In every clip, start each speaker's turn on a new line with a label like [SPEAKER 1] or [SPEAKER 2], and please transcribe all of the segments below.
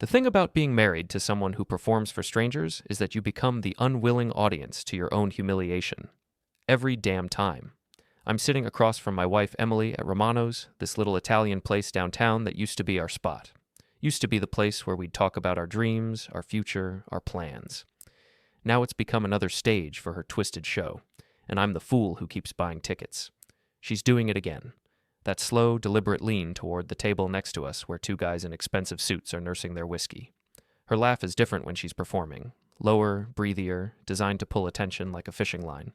[SPEAKER 1] The thing about being married to someone who performs for strangers is that you become the unwilling audience to your own humiliation. Every damn time. I'm sitting across from my wife Emily at Romano's, this little Italian place downtown that used to be our spot. Used to be the place where we'd talk about our dreams, our future, our plans. Now it's become another stage for her twisted show, and I'm the fool who keeps buying tickets. She's doing it again. That slow, deliberate lean toward the table next to us where two guys in expensive suits are nursing their whiskey. Her laugh is different when she's performing. Lower, breathier, designed to pull attention like a fishing line.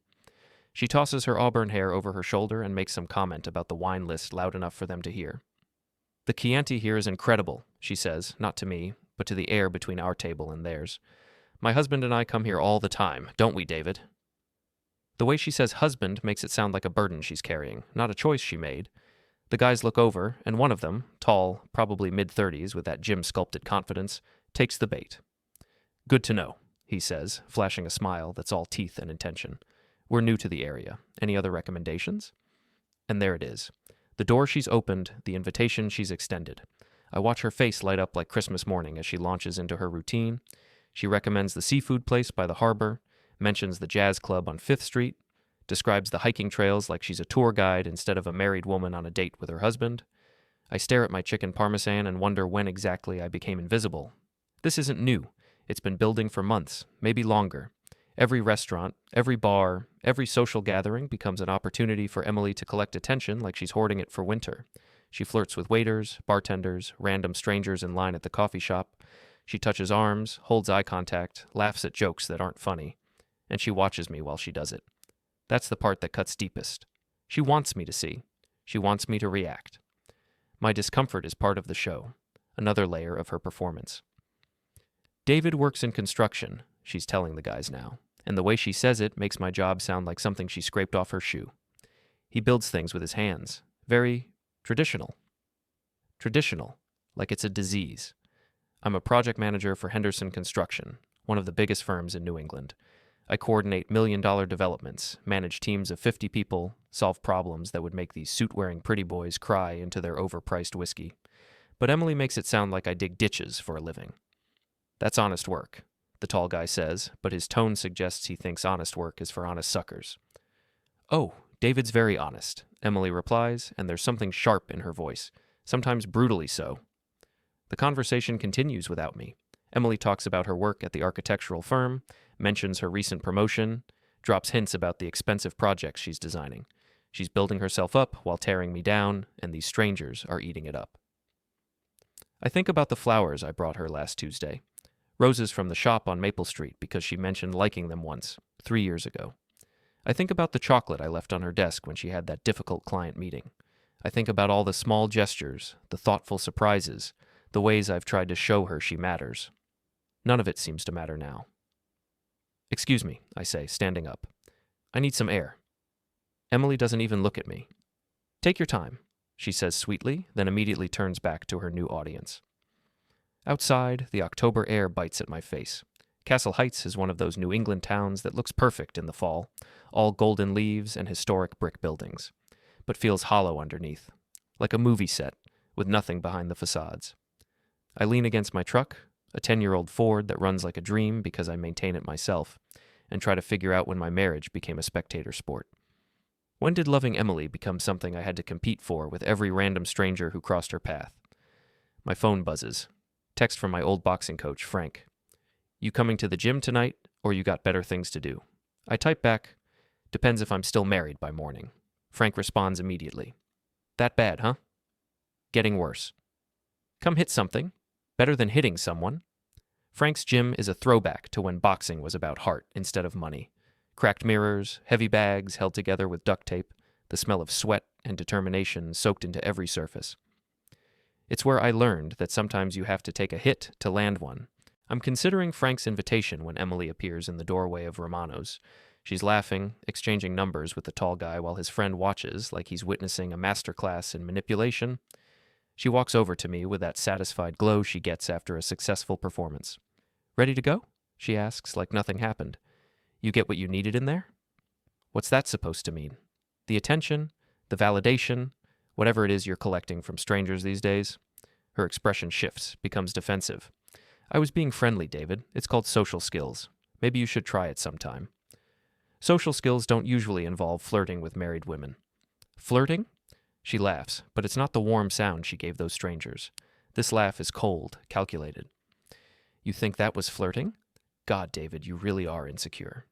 [SPEAKER 1] She tosses her auburn hair over her shoulder and makes some comment about the wine list loud enough for them to hear. The Chianti here is incredible, she says, not to me, but to the air between our table and theirs. My husband and I come here all the time, don't we, David? The way she says husband makes it sound like a burden she's carrying, not a choice she made. The guys look over, and one of them, tall, probably mid-30s with that gym-sculpted confidence, takes the bait. Good to know, he says, flashing a smile that's all teeth and intention. We're new to the area. Any other recommendations? And there it is. The door she's opened, the invitation she's extended. I watch her face light up like Christmas morning as she launches into her routine. She recommends the seafood place by the harbor, mentions the jazz club on 5th Street, describes the hiking trails like she's a tour guide instead of a married woman on a date with her husband. I stare at my chicken parmesan and wonder when exactly I became invisible. This isn't new. It's been building for months, maybe longer. Every restaurant, every bar, every social gathering becomes an opportunity for Emily to collect attention like she's hoarding it for winter. She flirts with waiters, bartenders, random strangers in line at the coffee shop. She touches arms, holds eye contact, laughs at jokes that aren't funny. And she watches me while she does it. That's the part that cuts deepest. She wants me to see. She wants me to react. My discomfort is part of the show, another layer of her performance. David works in construction, she's telling the guys now, and the way she says it makes my job sound like something she scraped off her shoe. He builds things with his hands. Very traditional. Traditional, like it's a disease. I'm a project manager for Henderson Construction, one of the biggest firms in New England. I coordinate million-dollar developments, manage teams of 50 people, solve problems that would make these suit-wearing pretty boys cry into their overpriced whiskey. But Emily makes it sound like I dig ditches for a living. That's honest work, the tall guy says, but his tone suggests he thinks honest work is for honest suckers. Oh, David's very honest, Emily replies, and there's something sharp in her voice, sometimes brutally so. The conversation continues without me. Emily talks about her work at the architectural firm, mentions her recent promotion, drops hints about the expensive projects she's designing. She's building herself up while tearing me down, and these strangers are eating it up. I think about the flowers I brought her last Tuesday. Roses from the shop on Maple Street because she mentioned liking them once, 3 years ago. I think about the chocolate I left on her desk when she had that difficult client meeting. I think about all the small gestures, the thoughtful surprises, the ways I've tried to show her she matters. None of it seems to matter now. Excuse me, I say, standing up. I need some air. Emily doesn't even look at me. Take your time, she says sweetly, then immediately turns back to her new audience. Outside, the October air bites at my face. Castle Heights is one of those New England towns that looks perfect in the fall, all golden leaves and historic brick buildings, but feels hollow underneath, like a movie set with nothing behind the facades. I lean against my truck, a 10-year-old Ford that runs like a dream because I maintain it myself, and try to figure out when my marriage became a spectator sport. When did loving Emily become something I had to compete for with every random stranger who crossed her path? My phone buzzes. Text from my old boxing coach, Frank. You coming to the gym tonight, or you got better things to do? I type back, depends if I'm still married by morning. Frank responds immediately. That bad, huh? Getting worse. Come hit something. Better than hitting someone. Frank's gym is a throwback to when boxing was about heart instead of money. Cracked mirrors, heavy bags held together with duct tape, the smell of sweat and determination soaked into every surface. It's where I learned that sometimes you have to take a hit to land one. I'm considering Frank's invitation when Emily appears in the doorway of Romano's. She's laughing, exchanging numbers with the tall guy while his friend watches like he's witnessing a masterclass in manipulation. She walks over to me with that satisfied glow she gets after a successful performance. Ready to go? She asks like nothing happened. You get what you needed in there? What's that supposed to mean? The attention, the validation, whatever it is you're collecting from strangers these days? Her expression shifts, becomes defensive. I was being friendly, David. It's called social skills. Maybe you should try it sometime. Social skills don't usually involve flirting with married women. Flirting? She laughs, but it's not the warm sound she gave those strangers. This laugh is cold, calculated. You think that was flirting? God, David, you really are insecure.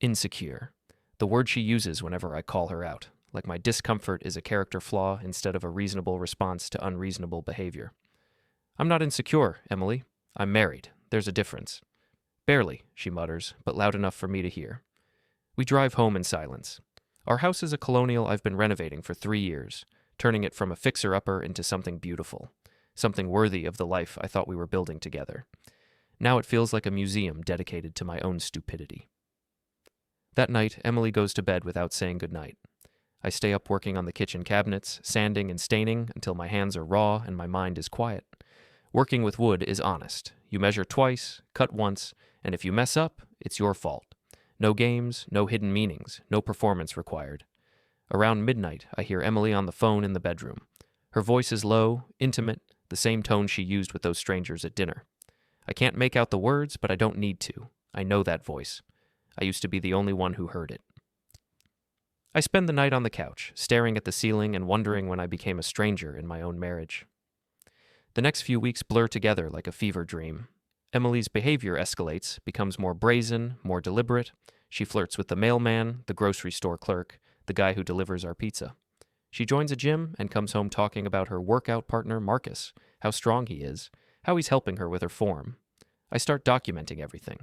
[SPEAKER 1] Insecure. The word she uses whenever I call her out, like my discomfort is a character flaw instead of a reasonable response to unreasonable behavior. I'm not insecure, Emily. I'm married. There's a difference. Barely, she mutters, but loud enough for me to hear. We drive home in silence. Our house is a colonial I've been renovating for 3 years, turning it from a fixer-upper into something beautiful, something worthy of the life I thought we were building together. Now it feels like a museum dedicated to my own stupidity. That night, Emily goes to bed without saying goodnight. I stay up working on the kitchen cabinets, sanding and staining until my hands are raw and my mind is quiet. Working with wood is honest. You measure twice, cut once, and if you mess up, it's your fault. No games, no hidden meanings, no performance required. Around midnight, I hear Emily on the phone in the bedroom. Her voice is low, intimate, the same tone she used with those strangers at dinner. I can't make out the words, but I don't need to. I know that voice. I used to be the only one who heard it. I spend the night on the couch, staring at the ceiling and wondering when I became a stranger in my own marriage. The next few weeks blur together like a fever dream. Emily's behavior escalates, becomes more brazen, more deliberate. She flirts with the mailman, the grocery store clerk, the guy who delivers our pizza. She joins a gym and comes home talking about her workout partner, Marcus, how strong he is, how he's helping her with her form. I start documenting everything.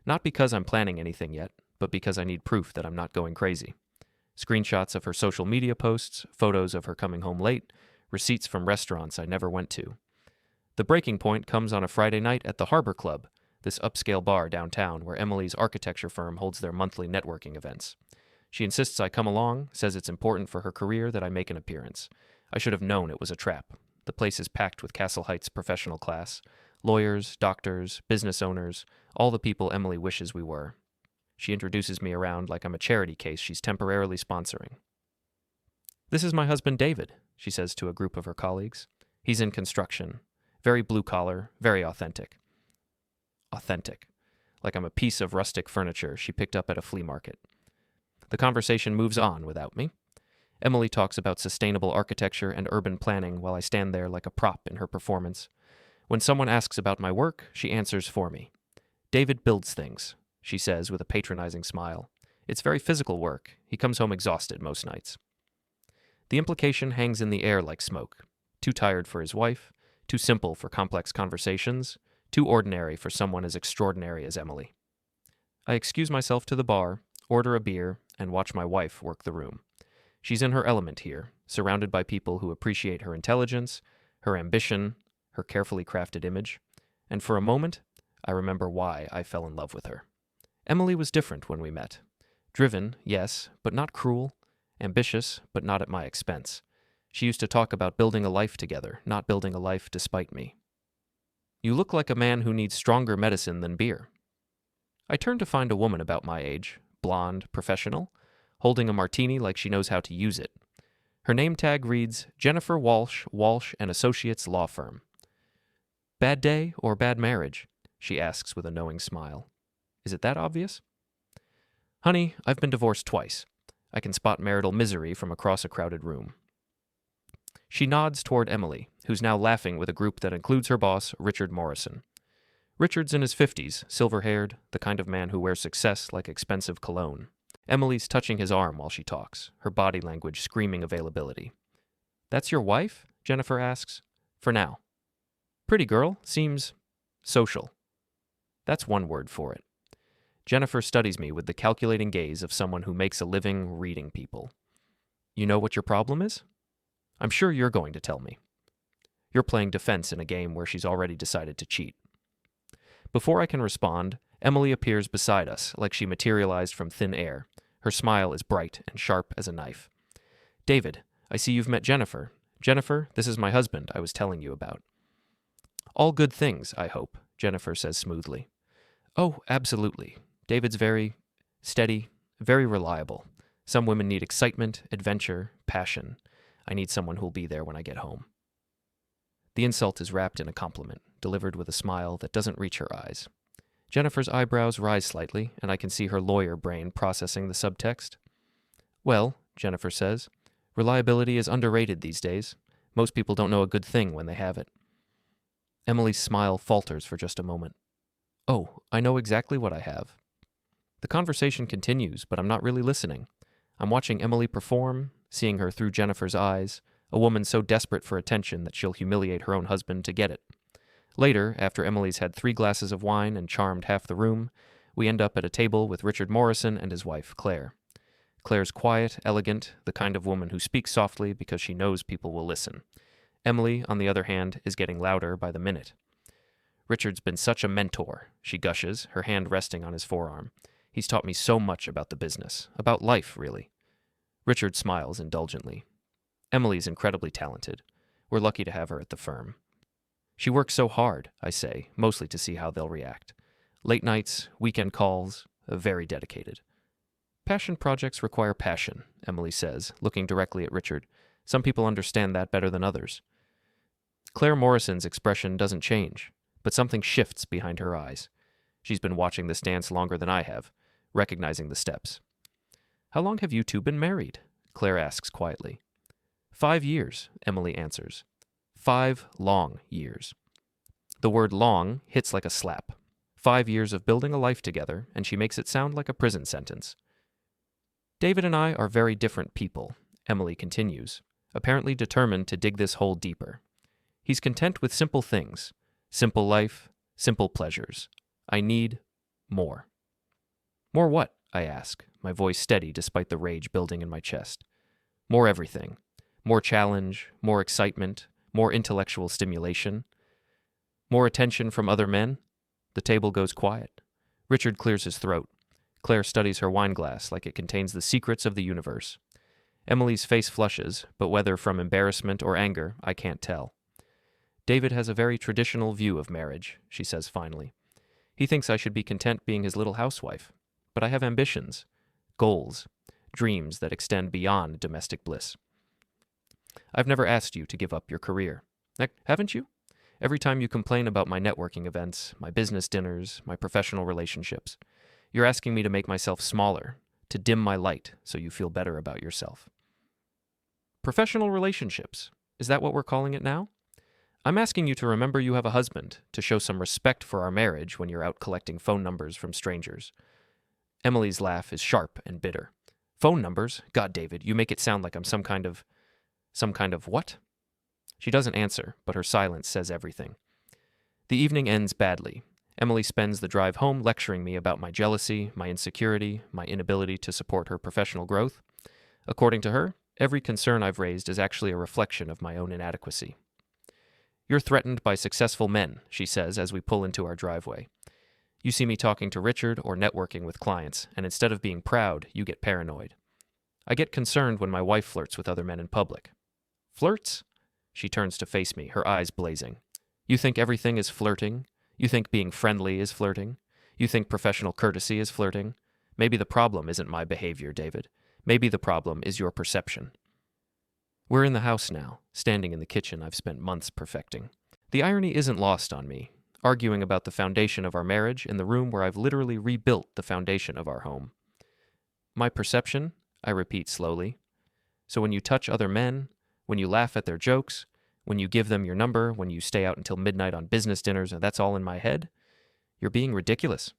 [SPEAKER 1] Not because I'm planning anything yet, but because I need proof that I'm not going crazy. Screenshots of her social media posts, photos of her coming home late, receipts from restaurants I never went to. The breaking point comes on a Friday night at the Harbor Club, this upscale bar downtown where Emily's architecture firm holds their monthly networking events. She insists I come along, says it's important for her career that I make an appearance. I should have known it was a trap. The place is packed with Castle Heights professional class. Lawyers, doctors, business owners, all the people Emily wishes we were. She introduces me around like I'm a charity case she's temporarily sponsoring. This is my husband David, she says to a group of her colleagues. He's in construction. Very blue-collar, very authentic. Authentic. Like I'm a piece of rustic furniture she picked up at a flea market. The conversation moves on without me. Emily talks about sustainable architecture and urban planning while I stand there like a prop in her performance. When someone asks about my work, she answers for me. David builds things, she says with a patronizing smile. It's very physical work. He comes home exhausted most nights. The implication hangs in the air like smoke. Too tired for his wife, too simple for complex conversations, too ordinary for someone as extraordinary as Emily. I excuse myself to the bar, order a beer, and watch my wife work the room. She's in her element here, surrounded by people who appreciate her intelligence, her ambition, her carefully crafted image, and for a moment, I remember why I fell in love with her. Emily was different when we met. Driven, yes, but not cruel. Ambitious, but not at my expense. She used to talk about building a life together, not building a life despite me. You look like a man who needs stronger medicine than beer. I turn to find a woman about my age, blonde, professional, holding a martini like she knows how to use it. Her name tag reads Jennifer Walsh, Walsh & Associates Law Firm. Bad day or bad marriage? She asks with a knowing smile. Is it that obvious? Honey, I've been divorced twice. I can spot marital misery from across a crowded room. She nods toward Emily, who's now laughing with a group that includes her boss, Richard Morrison. Richard's in his 50s, silver-haired, the kind of man who wears success like expensive cologne. Emily's touching his arm while she talks, her body language screaming availability. That's your wife? Jennifer asks. For now. Pretty girl, seems social. That's one word for it. Jennifer studies me with the calculating gaze of someone who makes a living reading people. You know what your problem is? I'm sure you're going to tell me. You're playing defense in a game where she's already decided to cheat. Before I can respond, Emily appears beside us like she materialized from thin air. Her smile is bright and sharp as a knife. David, I see you've met Jennifer. Jennifer, this is my husband I was telling you about. All good things, I hope, Jennifer says smoothly. Oh, absolutely. David's very steady, very reliable. Some women need excitement, adventure, passion. I need someone who'll be there when I get home. The insult is wrapped in a compliment, delivered with a smile that doesn't reach her eyes. Jennifer's eyebrows rise slightly, and I can see her lawyer brain processing the subtext. Well, Jennifer says, reliability is underrated these days. Most people don't know a good thing when they have it. Emily's smile falters for just a moment. Oh, I know exactly what I have. The conversation continues, but I'm not really listening. I'm watching Emily perform, seeing her through Jennifer's eyes, a woman so desperate for attention that she'll humiliate her own husband to get it. Later, after Emily's had 3 glasses of wine and charmed half the room, we end up at a table with Richard Morrison and his wife, Claire. Claire's quiet, elegant, the kind of woman who speaks softly because she knows people will listen. Emily, on the other hand, is getting louder by the minute. Richard's been such a mentor, she gushes, her hand resting on his forearm. He's taught me so much about the business, about life, really. Richard smiles indulgently. Emily's incredibly talented. We're lucky to have her at the firm. She works so hard, I say, mostly to see how they'll react. Late nights, weekend calls, very dedicated. Passion projects require passion, Emily says, looking directly at Richard. Some people understand that better than others. Claire Morrison's expression doesn't change, but something shifts behind her eyes. She's been watching this dance longer than I have, recognizing the steps. How long have you two been married? Claire asks quietly. 5 years, Emily answers. 5 long years. The word long hits like a slap. 5 years of building a life together, and she makes it sound like a prison sentence. David and I are very different people, Emily continues, apparently determined to dig this hole deeper. He's content with simple things, simple life, simple pleasures. I need more. More what? I ask, my voice steady despite the rage building in my chest. More everything. More challenge, more excitement, more intellectual stimulation. More attention from other men. The table goes quiet. Richard clears his throat. Claire studies her wine glass like it contains the secrets of the universe. Emily's face flushes, but whether from embarrassment or anger, I can't tell. David has a very traditional view of marriage, she says finally. He thinks I should be content being his little housewife. But I have ambitions, goals, dreams that extend beyond domestic bliss. I've never asked you to give up your career. Haven't you? Every time you complain about my networking events, my business dinners, my professional relationships, you're asking me to make myself smaller, to dim my light so you feel better about yourself. Professional relationships, is that what we're calling it now? I'm asking you to remember you have a husband, to show some respect for our marriage when you're out collecting phone numbers from strangers. Emily's laugh is sharp and bitter. Phone numbers? God, David, you make it sound like I'm some kind of what? She doesn't answer, but her silence says everything. The evening ends badly. Emily spends the drive home lecturing me about my jealousy, my insecurity, my inability to support her professional growth. According to her, every concern I've raised is actually a reflection of my own inadequacy. You're threatened by successful men, she says as we pull into our driveway. You see me talking to Richard or networking with clients, and instead of being proud, you get paranoid. I get concerned when my wife flirts with other men in public. Flirts? She turns to face me, her eyes blazing. You think everything is flirting? You think being friendly is flirting? You think professional courtesy is flirting? Maybe the problem isn't my behavior, David. Maybe the problem is your perception. We're in the house now, standing in the kitchen I've spent months perfecting. The irony isn't lost on me, arguing about the foundation of our marriage in the room where I've literally rebuilt the foundation of our home. My perception, I repeat slowly. So when you touch other men, when you laugh at their jokes, when you give them your number, when you stay out until midnight on business dinners and that's all in my head, you're being ridiculous.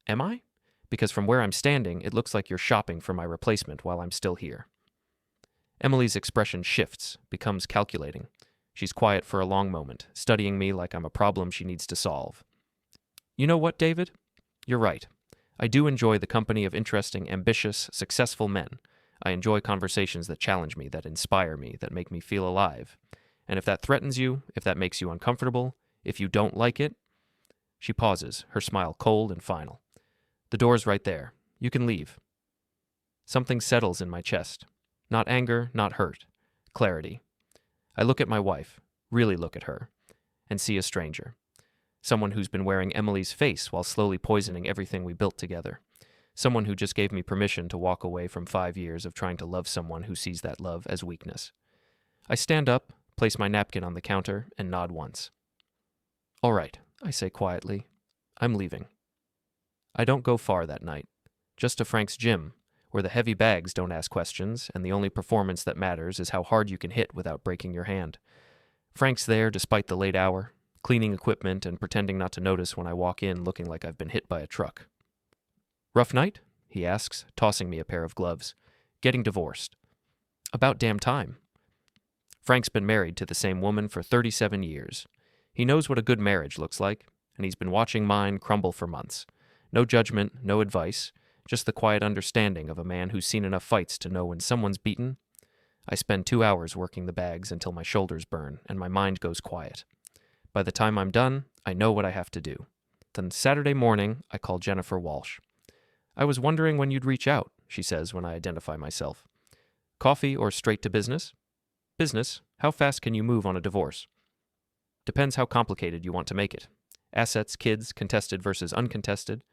[SPEAKER 1] Am I? Because from where I'm standing, it looks like you're shopping for my replacement while I'm still here. Emily's expression shifts, becomes calculating. She's quiet for a long moment, studying me like I'm a problem she needs to solve. You know what, David? You're right. I do enjoy the company of interesting, ambitious, successful men. I enjoy conversations that challenge me, that inspire me, that make me feel alive. And if that threatens you, if that makes you uncomfortable, if you don't like it... She pauses, her smile cold and final. The door's right there. You can leave. Something settles in my chest. Not anger, not hurt. Clarity. I look at my wife, really look at her, and see a stranger. Someone who's been wearing Emily's face while slowly poisoning everything we built together. Someone who just gave me permission to walk away from 5 years of trying to love someone who sees that love as weakness. I stand up, place my napkin on the counter, and nod once. All right, I say quietly. I'm leaving. I don't go far that night. Just to Frank's gym, where the heavy bags don't ask questions, and the only performance that matters is how hard you can hit without breaking your hand. Frank's there despite the late hour, cleaning equipment and pretending not to notice when I walk in looking like I've been hit by a truck. Rough night? He asks, tossing me a pair of gloves. Getting divorced. About damn time. Frank's been married to the same woman for 37 years. He knows what a good marriage looks like, and he's been watching mine crumble for months. No judgment, no advice, just the quiet understanding of a man who's seen enough fights to know when someone's beaten. I spend 2 hours working the bags until my shoulders burn and my mind goes quiet. By the time I'm done, I know what I have to do. Then Saturday morning, I call Jennifer Walsh. I was wondering when you'd reach out, she says when I identify myself. Coffee or straight to business? Business. How fast can you move on a divorce? Depends how complicated you want to make it. Assets, kids, contested versus uncontested.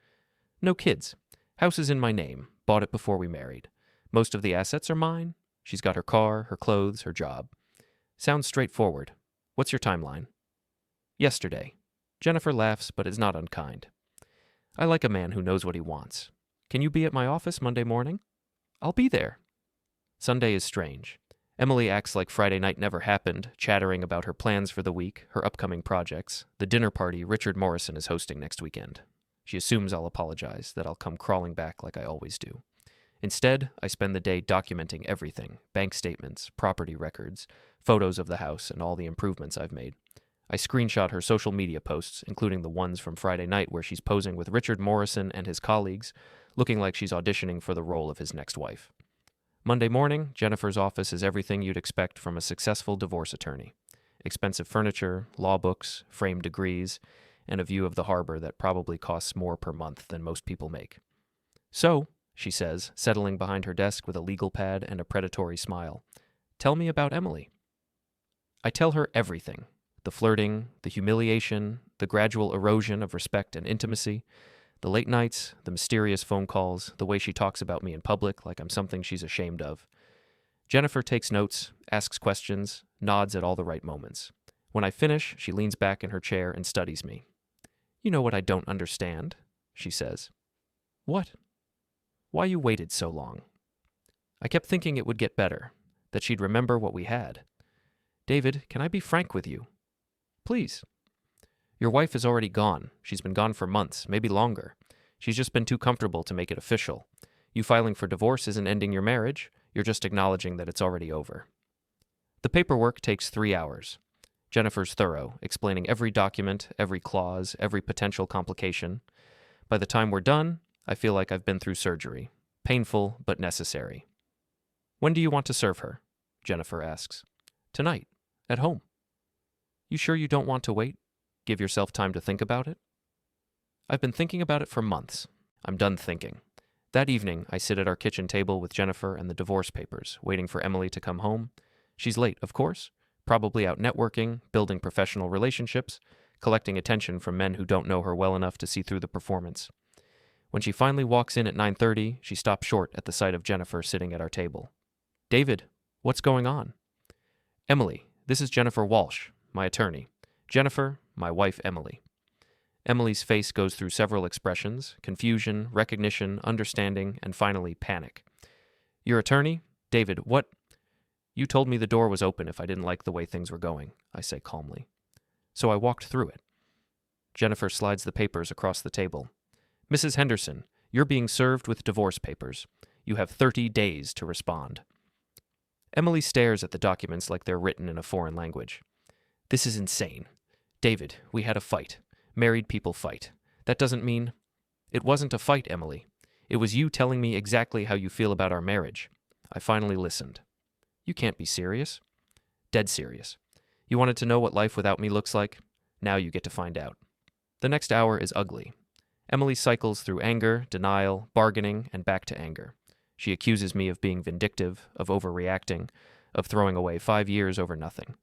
[SPEAKER 1] No kids. House is in my name. Bought it before we married. Most of the assets are mine. She's got her car, her clothes, her job. Sounds straightforward. What's your timeline? Yesterday. Jennifer laughs, but is not unkind. I like a man who knows what he wants. Can you be at my office Monday morning? I'll be there. Sunday is strange. Emily acts like Friday night never happened, chattering about her plans for the week, her upcoming projects, the dinner party Richard Morrison is hosting next weekend. She assumes I'll apologize, that I'll come crawling back like I always do. Instead, I spend the day documenting everything, bank statements, property records, photos of the house, and all the improvements I've made. I screenshot her social media posts, including the ones from Friday night where she's posing with Richard Morrison and his colleagues, looking like she's auditioning for the role of his next wife. Monday morning, Jennifer's office is everything you'd expect from a successful divorce attorney. Expensive furniture, law books, framed degrees, and a view of the harbor that probably costs more per month than most people make. So, she says, settling behind her desk with a legal pad and a predatory smile, tell me about Emily. I tell her everything. The flirting, the humiliation, the gradual erosion of respect and intimacy, the late nights, the mysterious phone calls, the way she talks about me in public like I'm something she's ashamed of. Jennifer takes notes, asks questions, nods at all the right moments. When I finish, she leans back in her chair and studies me. You know what I don't understand, she says. What? Why you waited so long. I kept thinking it would get better, that she'd remember what we had. David, can I be frank with you? Please. Your wife is already gone. She's been gone for months, maybe longer. She's just been too comfortable to make it official. You filing for divorce isn't ending your marriage. You're just acknowledging that it's already over. The paperwork takes 3 hours. Jennifer's thorough, explaining every document, every clause, every potential complication. By the time we're done, I feel like I've been through surgery. Painful, but necessary. When do you want to serve her? Jennifer asks. Tonight, at home. You sure you don't want to wait? Give yourself time to think about it? I've been thinking about it for months. I'm done thinking. That evening, I sit at our kitchen table with Jennifer and the divorce papers, waiting for Emily to come home. She's late, of course. Probably out networking, building professional relationships, collecting attention from men who don't know her well enough to see through the performance. When she finally walks in at 9:30, she stops short at the sight of Jennifer sitting at our table. David, what's going on? Emily, this is Jennifer Walsh, my attorney. Jennifer, my wife Emily. Emily's face goes through several expressions: confusion, recognition, understanding, and finally panic. Your attorney? David, what? You told me the door was open if I didn't like the way things were going, I say calmly. So I walked through it. Jennifer slides the papers across the table. Mrs. Henderson, you're being served with divorce papers. You have 30 days to respond. Emily stares at the documents like they're written in a foreign language. This is insane. David, we had a fight. Married people fight. That doesn't mean... It wasn't a fight, Emily. It was you telling me exactly how you feel about our marriage. I finally listened. You can't be serious. Dead serious. You wanted to know what life without me looks like? Now you get to find out. The next hour is ugly. Emily cycles through anger, denial, bargaining, and back to anger. She accuses me of being vindictive, of overreacting, of throwing away 5 years over nothing.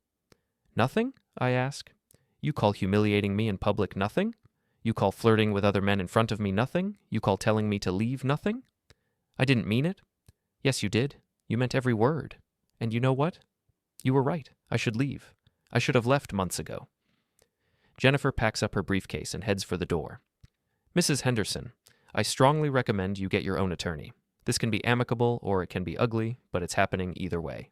[SPEAKER 1] Nothing? I ask. You call humiliating me in public nothing? You call flirting with other men in front of me nothing? You call telling me to leave nothing? I didn't mean it. Yes, you did. You meant every word. And you know what? You were right. I should leave. I should have left months ago. Jennifer packs up her briefcase and heads for the door. Mrs. Henderson, I strongly recommend you get your own attorney. This can be amicable or it can be ugly, but it's happening either way.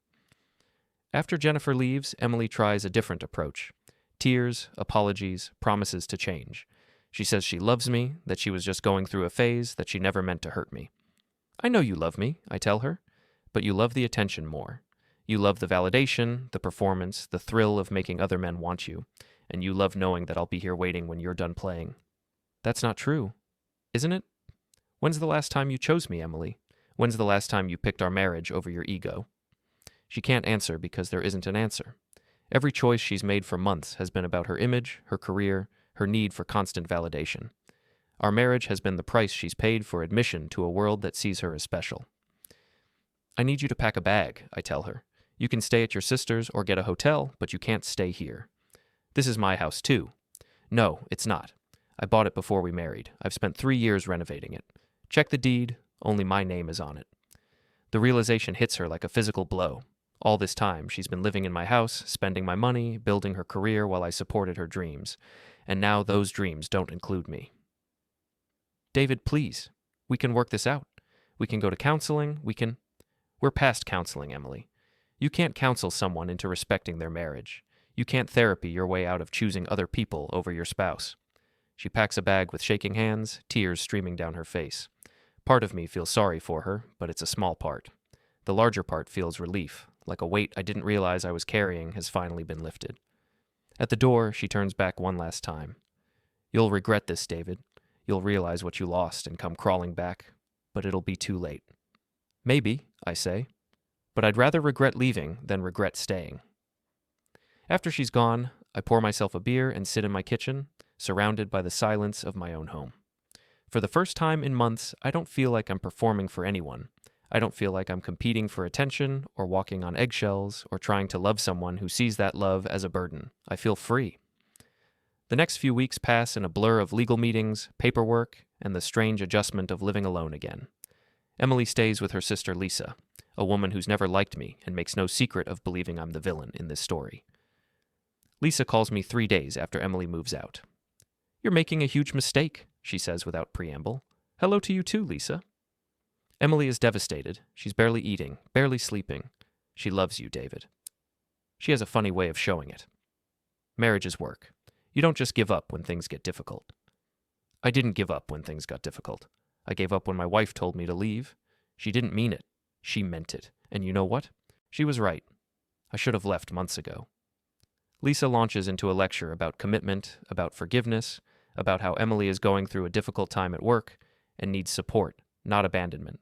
[SPEAKER 1] After Jennifer leaves, Emily tries a different approach. Tears, apologies, promises to change. She says she loves me, that she was just going through a phase, that she never meant to hurt me. I know you love me, I tell her, but you love the attention more. You love the validation, the performance, the thrill of making other men want you, and you love knowing that I'll be here waiting when you're done playing. That's not true, isn't it? When's the last time you chose me, Emily? When's the last time you picked our marriage over your ego? She can't answer because there isn't an answer. Every choice she's made for months has been about her image, her career, her need for constant validation. Our marriage has been the price she's paid for admission to a world that sees her as special. I need you to pack a bag, I tell her. You can stay at your sister's or get a hotel, but you can't stay here. This is my house too. No, it's not. I bought it before we married. I've spent 3 years renovating it. Check the deed, only my name is on it. The realization hits her like a physical blow. All this time, she's been living in my house, spending my money, building her career while I supported her dreams. And now those dreams don't include me. David, please. We can work this out. We can go to counseling. We're past counseling, Emily. You can't counsel someone into respecting their marriage. You can't therapy your way out of choosing other people over your spouse. She packs a bag with shaking hands, tears streaming down her face. Part of me feels sorry for her, but it's a small part. The larger part feels relief, like a weight I didn't realize I was carrying has finally been lifted. At the door, she turns back one last time. You'll regret this, David. You'll realize what you lost and come crawling back, but it'll be too late. Maybe, I say, but I'd rather regret leaving than regret staying. After she's gone, I pour myself a beer and sit in my kitchen, surrounded by the silence of my own home. For the first time in months, I don't feel like I'm performing for anyone. I don't feel like I'm competing for attention or walking on eggshells or trying to love someone who sees that love as a burden. I feel free. The next few weeks pass in a blur of legal meetings, paperwork, and the strange adjustment of living alone again. Emily stays with her sister Lisa, a woman who's never liked me and makes no secret of believing I'm the villain in this story. Lisa calls me 3 days after Emily moves out. You're making a huge mistake, she says without preamble. Hello to you too, Lisa. Emily is devastated. She's barely eating, barely sleeping. She loves you, David. She has a funny way of showing it. Marriage is work. You don't just give up when things get difficult. I didn't give up when things got difficult. I gave up when my wife told me to leave. She didn't mean it. She meant it. And you know what? She was right. I should have left months ago. Lisa launches into a lecture about commitment, about forgiveness, about how Emily is going through a difficult time at work and needs support, not abandonment.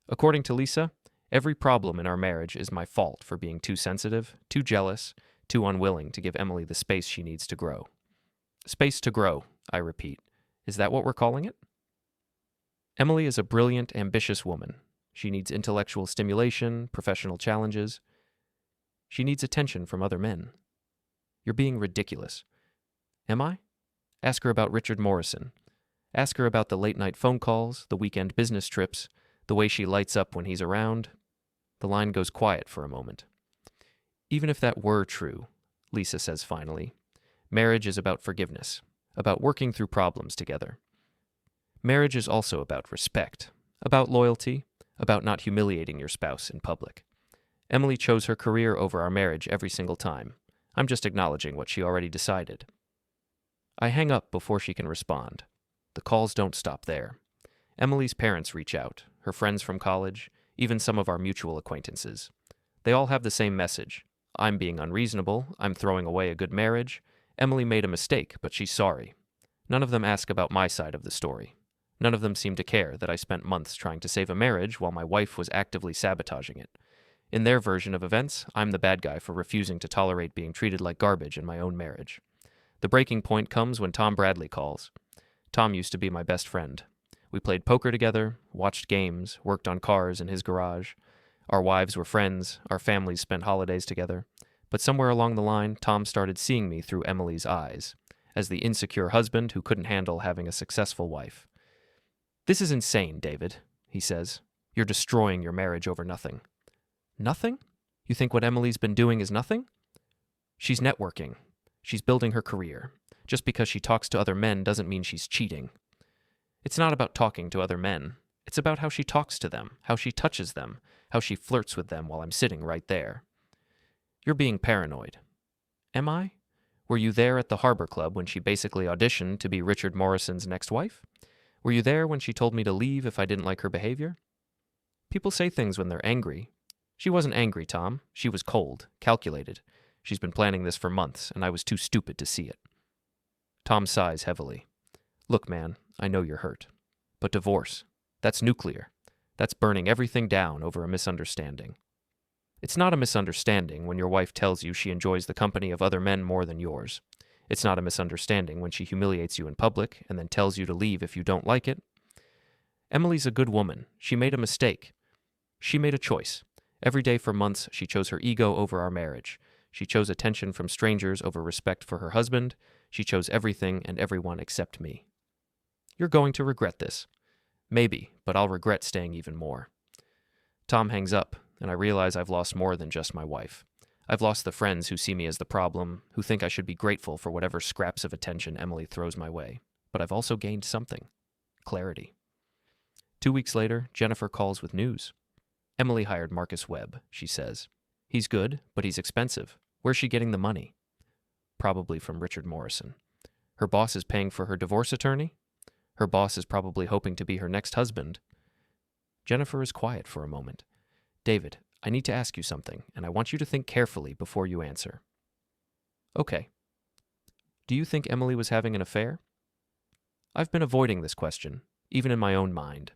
[SPEAKER 1] According to Lisa, every problem in our marriage is my fault for being too sensitive, too jealous, too unwilling to give Emily the space she needs to grow. Space to grow, I repeat. Is that what we're calling it? Emily is a brilliant, ambitious woman. She needs intellectual stimulation, professional challenges. She needs attention from other men. You're being ridiculous. Am I? Ask her about Richard Morrison. Ask her about the late-night phone calls, the weekend business trips, the way she lights up when he's around. The line goes quiet for a moment. Even if that were true, Lisa says finally, marriage is about forgiveness, about working through problems together. Marriage is also about respect, about loyalty, about not humiliating your spouse in public. Emily chose her career over our marriage every single time. I'm just acknowledging what she already decided. I hang up before she can respond. The calls don't stop there. Emily's parents reach out, her friends from college, even some of our mutual acquaintances. They all have the same message. I'm being unreasonable, I'm throwing away a good marriage. Emily made a mistake, but she's sorry. None of them ask about my side of the story. None of them seem to care that I spent months trying to save a marriage while my wife was actively sabotaging it. In their version of events, I'm the bad guy for refusing to tolerate being treated like garbage in my own marriage. The breaking point comes when Tom Bradley calls. Tom used to be my best friend. We played poker together, watched games, worked on cars in his garage. Our wives were friends, our families spent holidays together. But somewhere along the line, Tom started seeing me through Emily's eyes, as the insecure husband who couldn't handle having a successful wife. This is insane, David, he says. You're destroying your marriage over nothing. Nothing? You think what Emily's been doing is nothing? She's networking. She's building her career. Just because she talks to other men doesn't mean she's cheating. It's not about talking to other men. It's about how she talks to them, how she touches them, how she flirts with them while I'm sitting right there. You're being paranoid. Am I? Were you there at the Harbor Club when she basically auditioned to be Richard Morrison's next wife? Were you there when she told me to leave if I didn't like her behavior? People say things when they're angry. She wasn't angry, Tom. She was cold, calculated. She's been planning this for months, and I was too stupid to see it. Tom sighs heavily. Look, man, I know you're hurt. But divorce, that's nuclear. That's burning everything down over a misunderstanding. It's not a misunderstanding when your wife tells you she enjoys the company of other men more than yours. It's not a misunderstanding when she humiliates you in public and then tells you to leave if you don't like it. Emily's a good woman. She made a mistake. She made a choice. Every day for months, she chose her ego over our marriage. She chose attention from strangers over respect for her husband. She chose everything and everyone except me. You're going to regret this. Maybe, but I'll regret staying even more. Tom hangs up, and I realize I've lost more than just my wife. I've lost the friends who see me as the problem, who think I should be grateful for whatever scraps of attention Emily throws my way. But I've also gained something. Clarity. 2 weeks later, Jennifer calls with news. Emily hired Marcus Webb, she says. He's good, but he's expensive. Where's she getting the money? Probably from Richard Morrison. Her boss is paying for her divorce attorney? Her boss is probably hoping to be her next husband. Jennifer is quiet for a moment. David, I need to ask you something, and I want you to think carefully before you answer. Okay. Do you think Emily was having an affair? I've been avoiding this question, even in my own mind.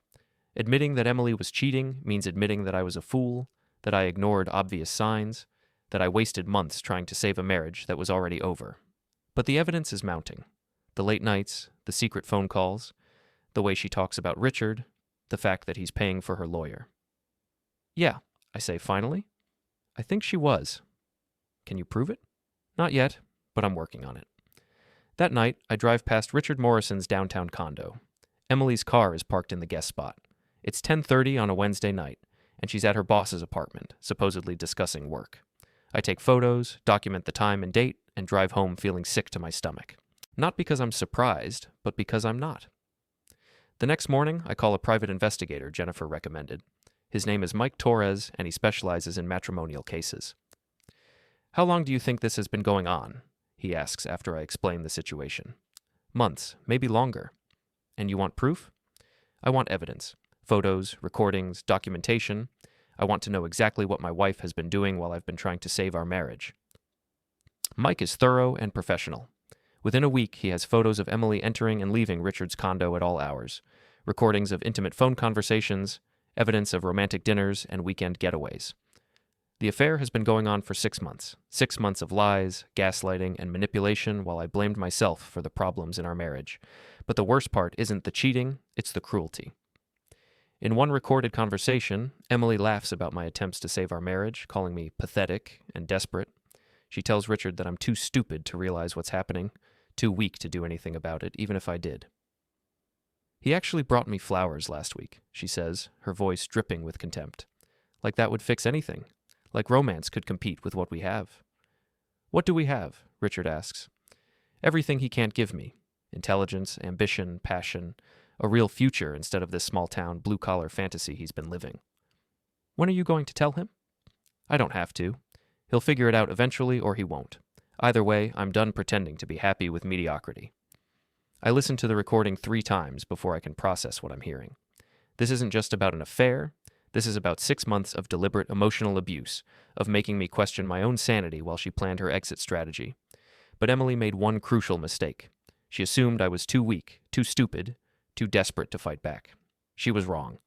[SPEAKER 1] Admitting that Emily was cheating means admitting that I was a fool, that I ignored obvious signs, that I wasted months trying to save a marriage that was already over. But the evidence is mounting. The late nights, the secret phone calls, the way she talks about Richard, the fact that he's paying for her lawyer. Yeah, I say finally. I think she was. Can you prove it? Not yet, but I'm working on it. That night, I drive past Richard Morrison's downtown condo. Emily's car is parked in the guest spot. It's 10:30 on a Wednesday night, and she's at her boss's apartment, supposedly discussing work. I take photos, document the time and date, and drive home feeling sick to my stomach. Not because I'm surprised, but because I'm not. The next morning, I call a private investigator Jennifer recommended. His name is Mike Torres, and he specializes in matrimonial cases. How long do you think this has been going on? He asks after I explain the situation. Months, maybe longer. And you want proof? I want evidence. Photos, recordings, documentation. I want to know exactly what my wife has been doing while I've been trying to save our marriage. Mike is thorough and professional. Within a week, he has photos of Emily entering and leaving Richard's condo at all hours, recordings of intimate phone conversations, evidence of romantic dinners and weekend getaways. The affair has been going on for 6 months. 6 months of lies, gaslighting, and manipulation while I blamed myself for the problems in our marriage. But the worst part isn't the cheating, it's the cruelty. In one recorded conversation, Emily laughs about my attempts to save our marriage, calling me pathetic and desperate. She tells Richard that I'm too stupid to realize what's happening, too weak to do anything about it, even if I did. He actually brought me flowers last week, she says, her voice dripping with contempt. Like that would fix anything. Like romance could compete with what we have. What do we have? Richard asks. Everything he can't give me. Intelligence, ambition, passion, a real future instead of this small-town, blue-collar fantasy he's been living. When are you going to tell him? I don't have to. He'll figure it out eventually or he won't. Either way, I'm done pretending to be happy with mediocrity. I listen to the recording 3 times before I can process what I'm hearing. This isn't just about an affair. This is about 6 months of deliberate emotional abuse, of making me question my own sanity while she planned her exit strategy. But Emily made one crucial mistake. She assumed I was too weak, too stupid, too desperate to fight back. She was wrong.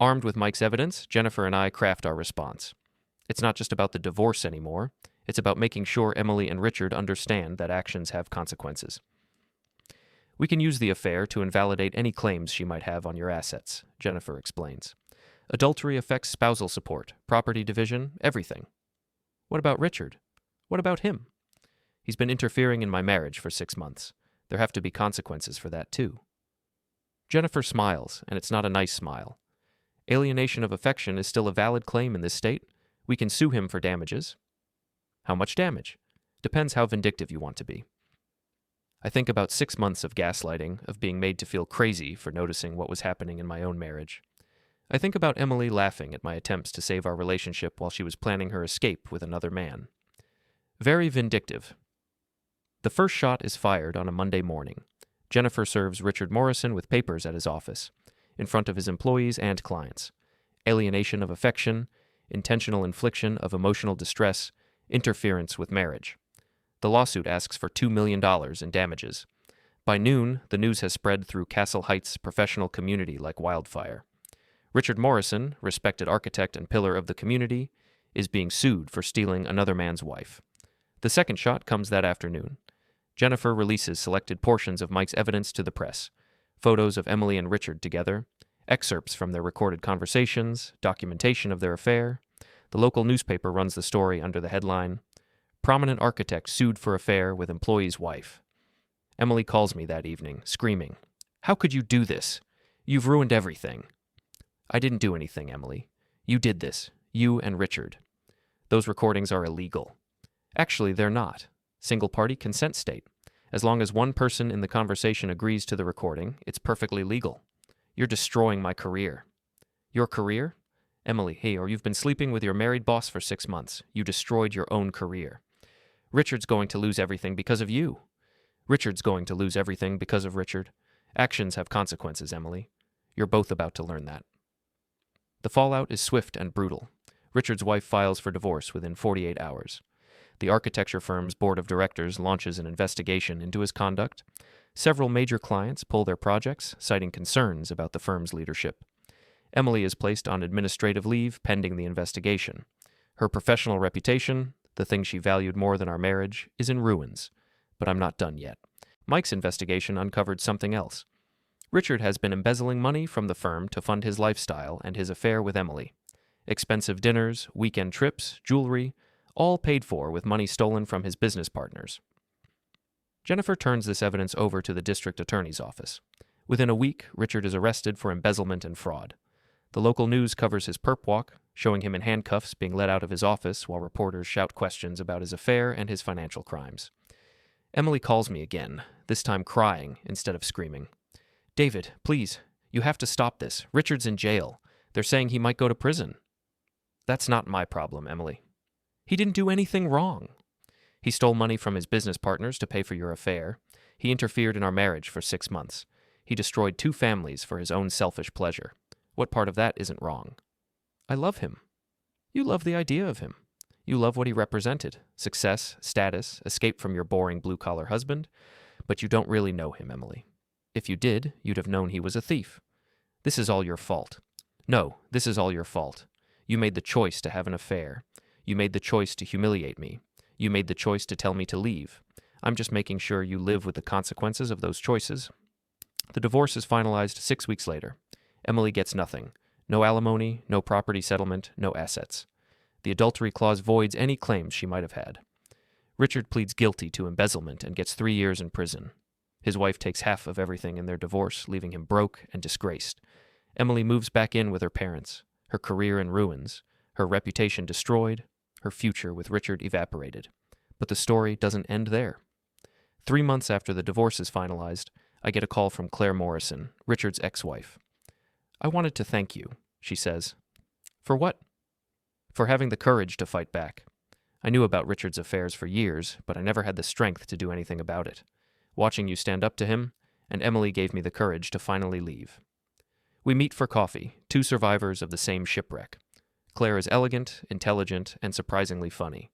[SPEAKER 1] Armed with Mike's evidence, Jennifer and I craft our response. It's not just about the divorce anymore. It's about making sure Emily and Richard understand that actions have consequences. We can use the affair to invalidate any claims she might have on your assets, Jennifer explains. Adultery affects spousal support, property division, everything. What about Richard? What about him? He's been interfering in my marriage for 6 months. There have to be consequences for that, too. Jennifer smiles, and it's not a nice smile. Alienation of affection is still a valid claim in this state. We can sue him for damages. How much damage? Depends how vindictive you want to be. I think about 6 months of gaslighting, of being made to feel crazy for noticing what was happening in my own marriage. I think about Emily laughing at my attempts to save our relationship while she was planning her escape with another man. Very vindictive. The first shot is fired on a Monday morning. Jennifer serves Richard Morrison with papers at his office, in front of his employees and clients. Alienation of affection, intentional infliction of emotional distress, interference with marriage. The lawsuit asks for $2 million in damages. By noon, the news has spread through Castle Heights' professional community like wildfire. Richard Morrison, respected architect and pillar of the community, is being sued for stealing another man's wife. The second shot comes that afternoon. Jennifer releases selected portions of Mike's evidence to the press. Photos of Emily and Richard together, excerpts from their recorded conversations, documentation of their affair. The local newspaper runs the story under the headline, "Prominent Architect Sued for Affair with Employee's Wife." Emily calls me that evening, screaming, "How could you do this? You've ruined everything." "I didn't do anything, Emily. You did this. You and Richard. Those recordings are illegal." "Actually, they're not. Single-party consent state. As long as one person in the conversation agrees to the recording, it's perfectly legal. You're destroying my career." "Your career?" "Emily, hey, or you've been sleeping with your married boss for 6 months. You destroyed your own career." "Richard's going to lose everything because of you." "Richard's going to lose everything because of Richard. Actions have consequences, Emily. You're both about to learn that." The fallout is swift and brutal. Richard's wife files for divorce within 48 hours. The architecture firm's board of directors launches an investigation into his conduct. Several major clients pull their projects, citing concerns about the firm's leadership. Emily is placed on administrative leave pending the investigation. Her professional reputation, the thing she valued more than our marriage, is in ruins. But I'm not done yet. Mike's investigation uncovered something else. Richard has been embezzling money from the firm to fund his lifestyle and his affair with Emily. Expensive dinners, weekend trips, jewelry, all paid for with money stolen from his business partners. Jennifer turns this evidence over to the district attorney's office. Within a week, Richard is arrested for embezzlement and fraud. The local news covers his perp walk, showing him in handcuffs being led out of his office while reporters shout questions about his affair and his financial crimes. Emily calls me again, this time crying instead of screaming. "David, please, you have to stop this. Richard's in jail. They're saying he might go to prison." "That's not my problem, Emily. He didn't do anything wrong. He stole money from his business partners to pay for your affair. He interfered in our marriage for 6 months. He destroyed 2 families for his own selfish pleasure. What part of that isn't wrong?" "I love him." "You love the idea of him. You love what he represented, success, status, escape from your boring blue-collar husband, but you don't really know him, Emily. If you did, you'd have known he was a thief. This is all your fault. No, this is all your fault. You made the choice to have an affair. You made the choice to humiliate me. You made the choice to tell me to leave. I'm just making sure you live with the consequences of those choices." The divorce is finalized 6 weeks later. Emily gets nothing. No alimony, no property settlement, no assets. The adultery clause voids any claims she might have had. Richard pleads guilty to embezzlement and gets 3 years in prison. His wife takes half of everything in their divorce, leaving him broke and disgraced. Emily moves back in with her parents, her career in ruins, her reputation destroyed, her future with Richard evaporated. But the story doesn't end there. 3 months after the divorce is finalized, I get a call from Claire Morrison, Richard's ex-wife. "I wanted to thank you," she says. "For what?" "For having the courage to fight back. I knew about Richard's affairs for years, but I never had the strength to do anything about it. Watching you stand up to him, and Emily gave me the courage to finally leave." We meet for coffee, 2 survivors of the same shipwreck. Claire is elegant, intelligent, and surprisingly funny.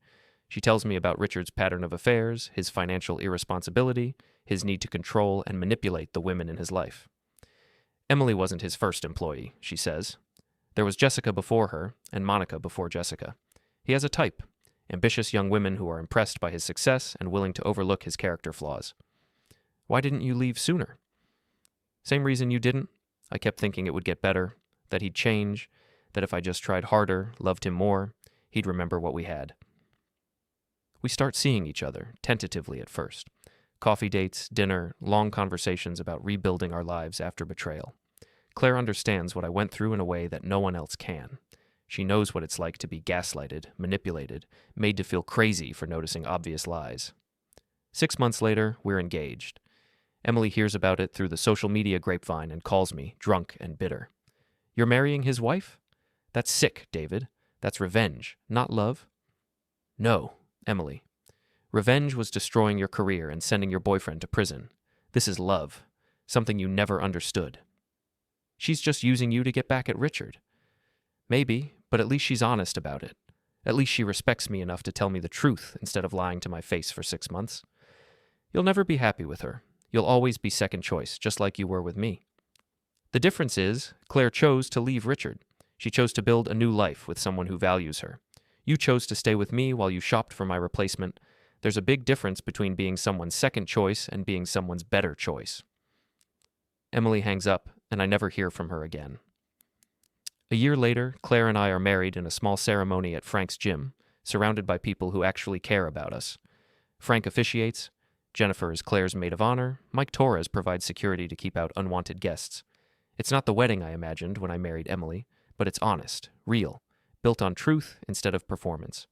[SPEAKER 1] She tells me about Richard's pattern of affairs, his financial irresponsibility, his need to control and manipulate the women in his life. Emily wasn't his first employee, she says. There was Jessica before her, and Monica before Jessica. He has a type, ambitious young women who are impressed by his success and willing to overlook his character flaws. "Why didn't you leave sooner?" "Same reason you didn't. I kept thinking it would get better, that he'd change, that if I just tried harder, loved him more, he'd remember what we had." We start seeing each other, tentatively at first. Coffee dates, dinner, long conversations about rebuilding our lives after betrayal. Claire understands what I went through in a way that no one else can. She knows what it's like to be gaslighted, manipulated, made to feel crazy for noticing obvious lies. 6 months later, we're engaged. Emily hears about it through the social media grapevine and calls me, drunk and bitter. You're marrying his wife? That's sick, David. That's revenge, not love. No, Emily. Revenge was destroying your career and sending your boyfriend to prison. This is love, something you never understood. She's just using you to get back at Richard. Maybe, but at least she's honest about it. At least she respects me enough to tell me the truth instead of lying to my face for 6 months. You'll never be happy with her. You'll always be second choice, just like you were with me. The difference is, Claire chose to leave Richard. She chose to build a new life with someone who values her. You chose to stay with me while you shopped for my replacement. There's a big difference between being someone's second choice and being someone's better choice. Emily hangs up, and I never hear from her again. A year later, Claire and I are married in a small ceremony at Frank's gym, surrounded by people who actually care about us. Frank officiates. Jennifer is Claire's maid of honor. Mike Torres provides security to keep out unwanted guests. It's not the wedding I imagined when I married Emily, but it's honest, real, built on truth instead of performance.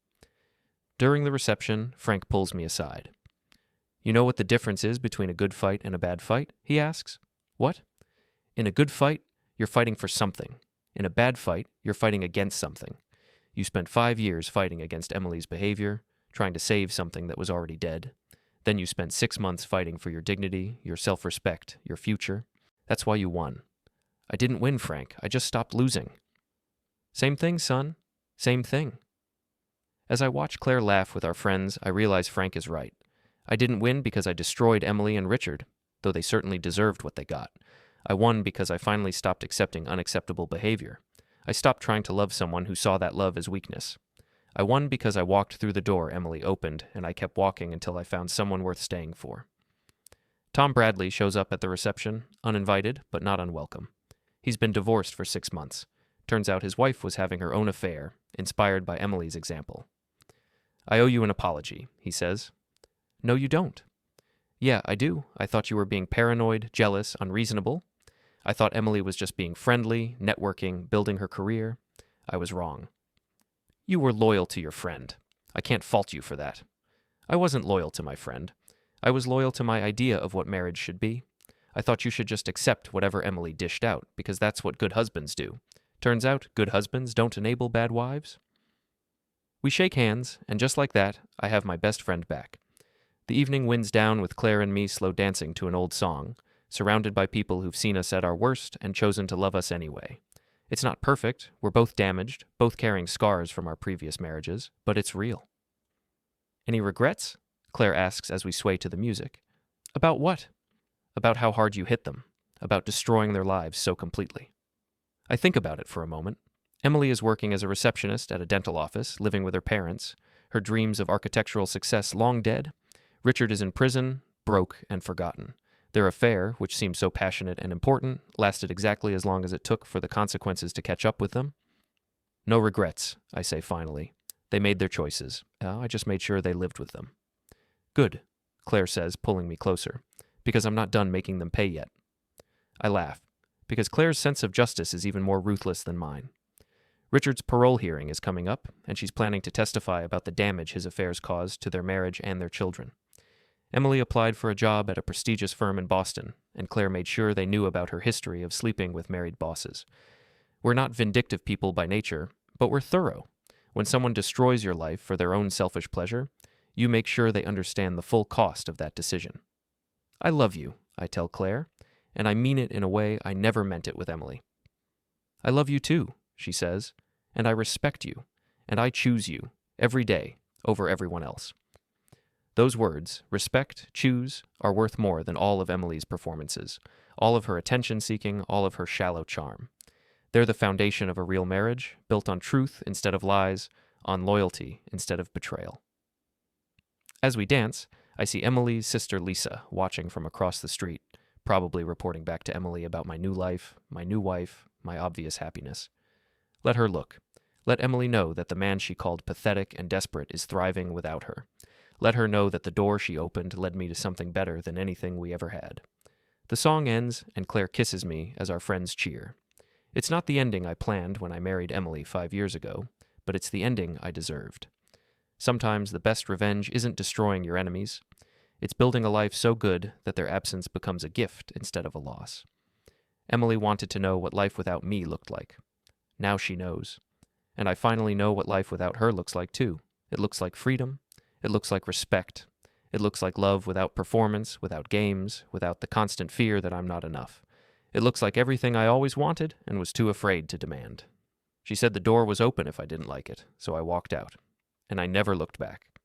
[SPEAKER 1] During the reception, Frank pulls me aside. You know what the difference is between a good fight and a bad fight? He asks. What? In a good fight, you're fighting for something. In a bad fight, you're fighting against something. You spent 5 years fighting against Emily's behavior, trying to save something that was already dead. Then you spent 6 months fighting for your dignity, your self-respect, your future. That's why you won. I didn't win, Frank. I just stopped losing. Same thing, son. Same thing. As I watch Claire laugh with our friends, I realize Frank is right. I didn't win because I destroyed Emily and Richard, though they certainly deserved what they got. I won because I finally stopped accepting unacceptable behavior. I stopped trying to love someone who saw that love as weakness. I won because I walked through the door Emily opened, and I kept walking until I found someone worth staying for. Tom Bradley shows up at the reception, uninvited but not unwelcome. He's been divorced for 6 months. Turns out his wife was having her own affair, inspired by Emily's example. I owe you an apology, he says. No, you don't. Yeah, I do. I thought you were being paranoid, jealous, unreasonable. I thought Emily was just being friendly, networking, building her career. I was wrong. You were loyal to your friend. I can't fault you for that. I wasn't loyal to my friend. I was loyal to my idea of what marriage should be. I thought you should just accept whatever Emily dished out, because that's what good husbands do. Turns out, good husbands don't enable bad wives. We shake hands, and just like that, I have my best friend back. The evening winds down with Claire and me slow dancing to an old song, surrounded by people who've seen us at our worst and chosen to love us anyway. It's not perfect, we're both damaged, both carrying scars from our previous marriages, but it's real. Any regrets? Claire asks as we sway to the music. About what? About how hard you hit them, about destroying their lives so completely. I think about it for a moment. Emily is working as a receptionist at a dental office, living with her parents, her dreams of architectural success long dead. Richard is in prison, broke and forgotten. Their affair, which seemed so passionate and important, lasted exactly as long as it took for the consequences to catch up with them. No regrets, I say finally. They made their choices. I just made sure they lived with them. Good, Claire says, pulling me closer, because I'm not done making them pay yet. I laugh, because Claire's sense of justice is even more ruthless than mine. Richard's parole hearing is coming up, and she's planning to testify about the damage his affairs caused to their marriage and their children. Emily applied for a job at a prestigious firm in Boston, and Claire made sure they knew about her history of sleeping with married bosses. We're not vindictive people by nature, but we're thorough. When someone destroys your life for their own selfish pleasure, you make sure they understand the full cost of that decision. I love you, I tell Claire, and I mean it in a way I never meant it with Emily. I love you too, she says, and I respect you, and I choose you, every day, over everyone else. Those words, respect, choose, are worth more than all of Emily's performances, all of her attention-seeking, all of her shallow charm. They're the foundation of a real marriage, built on truth instead of lies, on loyalty instead of betrayal. As we dance, I see Emily's sister Lisa watching from across the street, probably reporting back to Emily about my new life, my new wife, my obvious happiness. Let her look. Let Emily know that the man she called pathetic and desperate is thriving without her. Let her know that the door she opened led me to something better than anything we ever had. The song ends, and Claire kisses me as our friends cheer. It's not the ending I planned when I married Emily 5 years ago, but it's the ending I deserved. Sometimes the best revenge isn't destroying your enemies. It's building a life so good that their absence becomes a gift instead of a loss. Emily wanted to know what life without me looked like. Now she knows. And I finally know what life without her looks like too. It looks like freedom. It looks like respect. It looks like love without performance, without games, without the constant fear that I'm not enough. It looks like everything I always wanted and was too afraid to demand. She said the door was open if I didn't like it, so I walked out. And I never looked back.